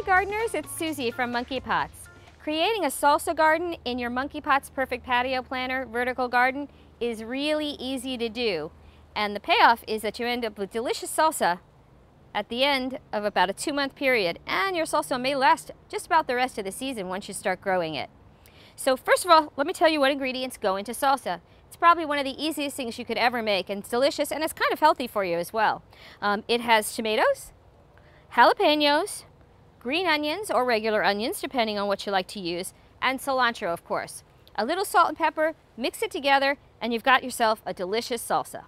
gardeners, it's Suzy from MonkeyPots. Creating a salsa garden in your MonkeyPots Perfect Patio Planner vertical garden is really easy to do. And the payoff is that you end up with delicious salsa at the end of about a 2-month period. And your salsa may last just about the rest of the season once you start growing it. So first of all, let me tell you what ingredients go into salsa. It's probably one of the easiest things you could ever make, and it's delicious, and it's kind of healthy for you as well. It has tomatoes, jalapenos, green onions or regular onions, depending on what you like to use, and cilantro, of course. A little salt and pepper, mix it together, and you've got yourself a delicious salsa.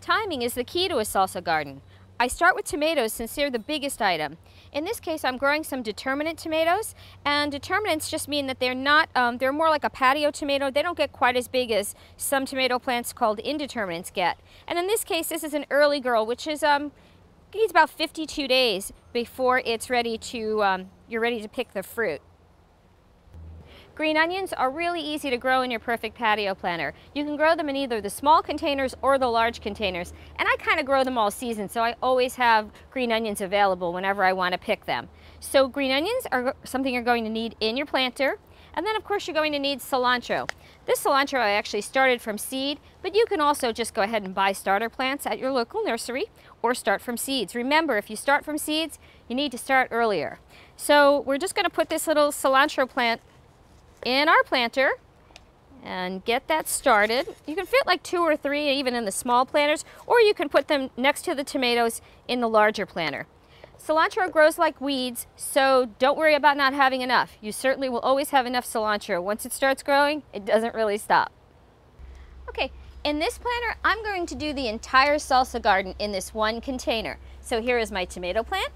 Timing is the key to a salsa garden. I start with tomatoes since they're the biggest item. In this case, I'm growing some determinate tomatoes, and determinants just mean that they're not, they're more like a patio tomato. They don't get quite as big as some tomato plants called indeterminates get. And in this case, this is an early girl, which is, needs about 52 days before it's ready to, you're ready to pick the fruit. Green onions are really easy to grow in your Perfect Patio Planner. You can grow them in either the small containers or the large containers. And I kind of grow them all season, so I always have green onions available whenever I want to pick them. So green onions are something you're going to need in your planter. And then of course you're going to need cilantro. This cilantro I actually started from seed, but you can also just go ahead and buy starter plants at your local nursery or start from seeds. Remember, if you start from seeds, you need to start earlier. So we're just going to put this little cilantro plant in our planter and get that started. You can fit like 2 or 3 even in the small planters, or you can put them next to the tomatoes in the larger planter. Cilantro grows like weeds, so don't worry about not having enough. You certainly will always have enough cilantro. Once it starts growing, it doesn't really stop. Okay, in this planter, I'm going to do the entire salsa garden in this one container. So here is my tomato plant.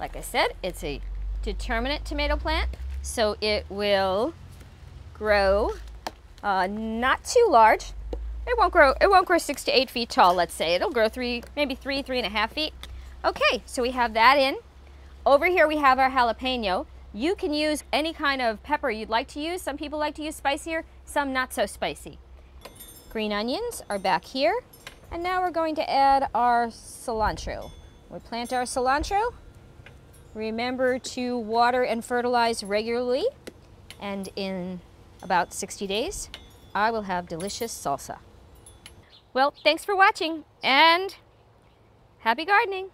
Like I said, it's a determinate tomato plant, so it will grow not too large. It won't grow 6 to 8 feet tall, let's say. It'll grow maybe 3.5 feet. Okay, so we have that in. Over here we have our jalapeno. You can use any kind of pepper you'd like to use. Some people like to use spicier, some not so spicy. Green onions are back here. And now we're going to add our cilantro. We plant our cilantro. Remember to water and fertilize regularly. And in about 60 days, I will have delicious salsa. Well, thanks for watching, and happy gardening!